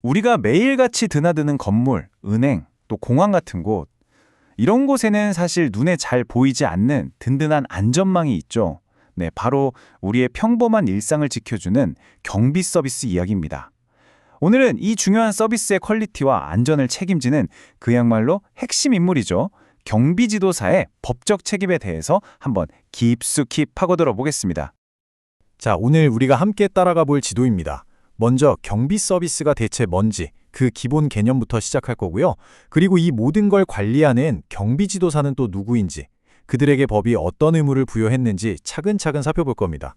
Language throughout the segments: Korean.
우리가 매일같이 드나드는 건물, 은행, 또 공항 같은 곳, 이런 곳에는 사실 눈에 잘 보이지 않는 든든한 안전망이 있죠. 네, 바로 우리의 평범한 일상을 지켜주는 경비 서비스 이야기입니다. 오늘은 이 중요한 서비스의 퀄리티와 안전을 책임지는 그야말로 핵심 인물이죠. 경비지도사의 법적 책임에 대해서 한번 깊숙이 파고들어 보겠습니다. 자, 오늘 우리가 함께 따라가 볼 지도입니다. 먼저 경비 서비스가 대체 뭔지 그 기본 개념부터 시작할 거고요. 그리고 이 모든 걸 관리하는 경비 지도사는 또 누구인지, 그들에게 법이 어떤 의무를 부여했는지 차근차근 살펴볼 겁니다.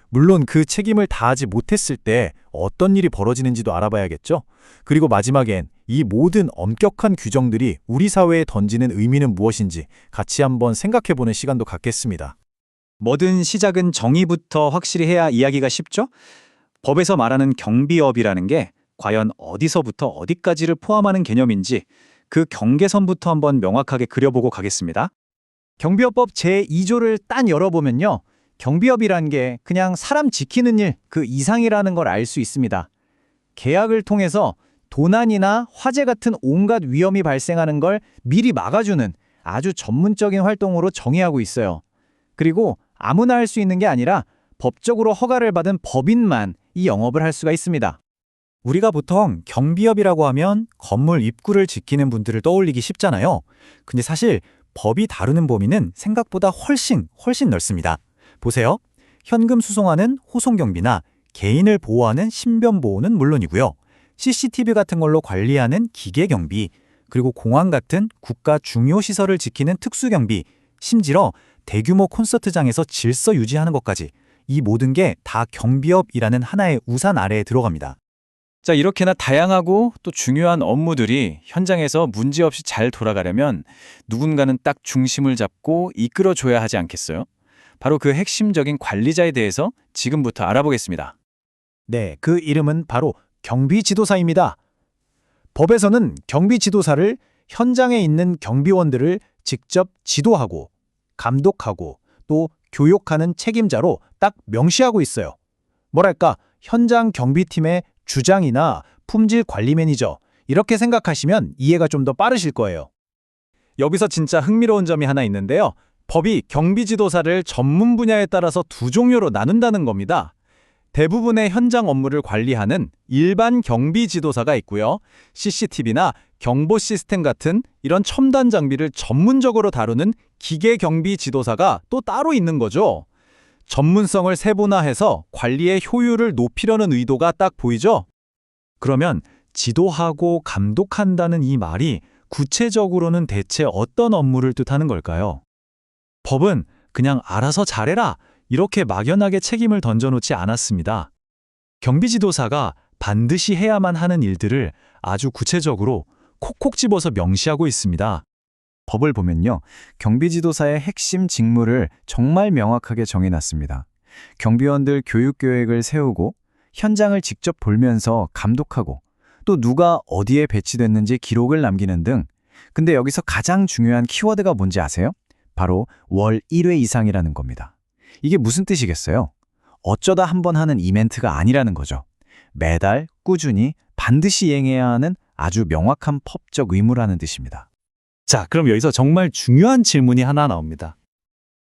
물론 그 책임을 다하지 못했을 때 어떤 일이 벌어지는지도 알아봐야겠죠? 그리고 마지막엔 이 모든 엄격한 규정들이 우리 사회에 던지는 의미는 무엇인지 같이 한번 생각해보는 시간도 갖겠습니다. 뭐든 시작은 정의부터 확실히 해야 이야기가 쉽죠? 법에서 말하는 경비업이라는 게 과연 어디서부터 어디까지를 포함하는 개념인지 그 경계선부터 한번 명확하게 그려보고 가겠습니다. 경비업법 제2조를 딱 열어보면요. 경비업이란 게 그냥 사람 지키는 일 그 이상이라는 걸 알 수 있습니다. 계약을 통해서 도난이나 화재 같은 온갖 위험이 발생하는 걸 미리 막아주는 아주 전문적인 활동으로 정의하고 있어요. 그리고 아무나 할 수 있는 게 아니라 법적으로 허가를 받은 법인만 이 영업을 할 수가 있습니다. 우리가 보통 경비업이라고 하면 건물 입구를 지키는 분들을 떠올리기 쉽잖아요. 근데 사실 법이 다루는 범위는 생각보다 훨씬 넓습니다. 보세요. 현금 수송하는 호송경비나 개인을 보호하는 신변보호는 물론이고요. CCTV 같은 걸로 관리하는 기계경비, 그리고 공항 같은 국가 중요 시설을 지키는 특수경비, 심지어 대규모 콘서트장에서 질서 유지하는 것까지 이 모든 게 다 경비업이라는 하나의 우산 아래에 들어갑니다. 자, 이렇게나 다양하고 또 중요한 업무들이 현장에서 문제없이 잘 돌아가려면 누군가는 딱 중심을 잡고 이끌어줘야 하지 않겠어요? 바로 그 핵심적인 관리자에 대해서 지금부터 알아보겠습니다. 네, 그 이름은 바로 경비지도사입니다. 법에서는 경비지도사를 현장에 있는 경비원들을 직접 지도하고 감독하고 또 교육하는 책임자로 딱 명시하고 있어요. 뭐랄까, 현장 경비팀의 주장이나 품질 관리 매니저, 이렇게 생각하시면 이해가 좀 더 빠르실 거예요. 여기서 진짜 흥미로운 점이 하나 있는데요. 법이 경비지도사를 전문 분야에 따라서 두 종류로 나눈다는 겁니다. 대부분의 현장 업무를 관리하는 일반 경비지도사가 있고요. CCTV나 경보 시스템 같은 이런 첨단 장비를 전문적으로 다루는 기계경비지도사가 또 따로 있는 거죠. 전문성을 세분화해서 관리의 효율을 높이려는 의도가 딱 보이죠? 그러면 지도하고 감독한다는 이 말이 구체적으로는 대체 어떤 업무를 뜻하는 걸까요? 법은 그냥 알아서 잘해라, 이렇게 막연하게 책임을 던져놓지 않았습니다. 경비지도사가 반드시 해야만 하는 일들을 아주 구체적으로 콕콕 집어서 명시하고 있습니다. 법을 보면요, 경비지도사의 핵심 직무를 정말 명확하게 정해놨습니다. 경비원들 교육 계획을 세우고 현장을 직접 돌면서 감독하고 또 누가 어디에 배치됐는지 기록을 남기는 등. 근데 여기서 가장 중요한 키워드가 뭔지 아세요? 바로 월 1회 이상이라는 겁니다. 이게 무슨 뜻이겠어요? 어쩌다 한번 하는 이벤트가 아니라는 거죠. 매달 꾸준히 반드시 이행해야 하는 아주 명확한 법적 의무라는 뜻입니다. 자, 그럼 여기서 정말 중요한 질문이 하나 나옵니다.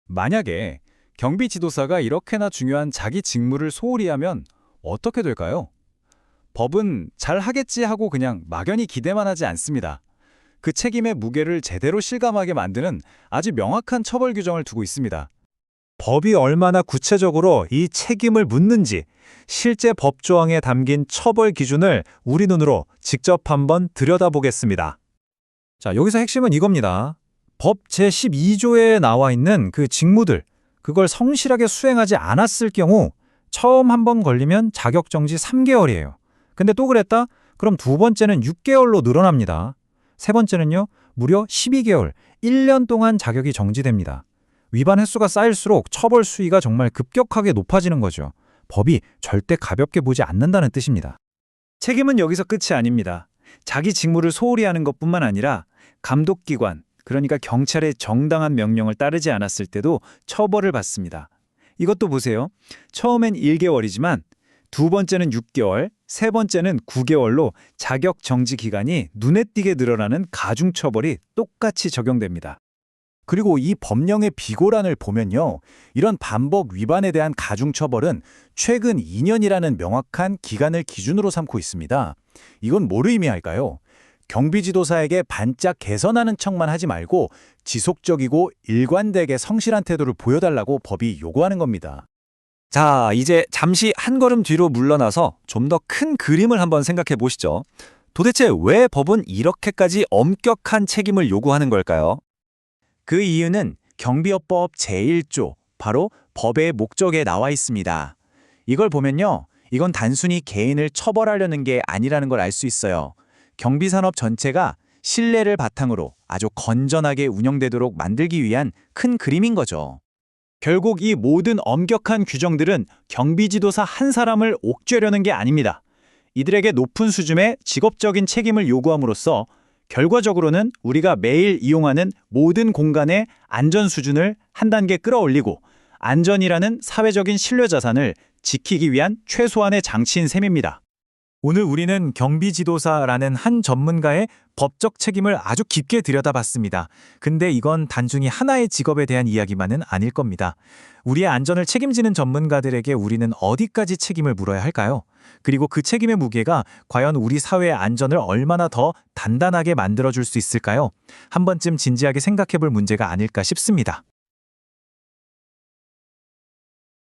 만약에 경비지도사가 이렇게나 중요한 자기 직무를 소홀히 하면 어떻게 될까요? 법은 잘 하겠지 하고 그냥 막연히 기대만 하지 않습니다. 그 책임의 무게를 제대로 실감하게 만드는 아주 명확한 처벌 규정을 두고 있습니다. 법이 얼마나 구체적으로 이 책임을 묻는지 실제 법조항에 담긴 처벌 기준을 우리 눈으로 직접 한번 들여다보겠습니다. 자, 여기서 핵심은 이겁니다. 법 제12조에 나와 있는 그 직무들, 그걸 성실하게 수행하지 않았을 경우 처음 한 번 걸리면 자격정지 3개월이에요. 근데 또 그랬다? 그럼 두 번째는 6개월로 늘어납니다. 세 번째는요, 무려 12개월, 1년 동안 자격이 정지됩니다. 위반 횟수가 쌓일수록 처벌 수위가 정말 급격하게 높아지는 거죠. 법이 절대 가볍게 보지 않는다는 뜻입니다. 책임은 여기서 끝이 아닙니다. 자기 직무를 소홀히 하는 것뿐만 아니라 감독기관, 그러니까 경찰의 정당한 명령을 따르지 않았을 때도 처벌을 받습니다. 이것도 보세요. 처음엔 1개월이지만 두 번째는 6개월, 세 번째는 9개월로 자격 정지 기간이 눈에 띄게 늘어나는 가중처벌이 똑같이 적용됩니다. 그리고 이 법령의 비고란을 보면요. 이런 반복 위반에 대한 가중처벌은 최근 2년이라는 명확한 기간을 기준으로 삼고 있습니다. 이건 뭘 의미할까요? 경비지도사에게 반짝 개선하는 척만 하지 말고 지속적이고 일관되게 성실한 태도를 보여달라고 법이 요구하는 겁니다. 자, 이제 잠시 한 걸음 뒤로 물러나서 좀 더 큰 그림을 한번 생각해 보시죠. 도대체 왜 법은 이렇게까지 엄격한 책임을 요구하는 걸까요? 그 이유는 경비업법 제1조, 바로 법의 목적에 나와 있습니다. 이걸 보면요. 이건 단순히 개인을 처벌하려는 게 아니라는 걸 알 수 있어요. 경비산업 전체가 신뢰를 바탕으로 아주 건전하게 운영되도록 만들기 위한 큰 그림인 거죠. 결국 이 모든 엄격한 규정들은 경비지도사 한 사람을 옥죄려는 게 아닙니다. 이들에게 높은 수준의 직업적인 책임을 요구함으로써 결과적으로는 우리가 매일 이용하는 모든 공간의 안전 수준을 한 단계 끌어올리고 안전이라는 사회적인 신뢰자산을 지키기 위한 최소한의 장치인 셈입니다. 오늘 우리는 경비지도사라는 한 전문가의 법적 책임을 아주 깊게 들여다봤습니다. 근데 이건 단순히 하나의 직업에 대한 이야기만은 아닐 겁니다. 우리의 안전을 책임지는 전문가들에게 우리는 어디까지 책임을 물어야 할까요? 그리고 그 책임의 무게가 과연 우리 사회의 안전을 얼마나 더 단단하게 만들어줄 수 있을까요? 한 번쯤 진지하게 생각해볼 문제가 아닐까 싶습니다.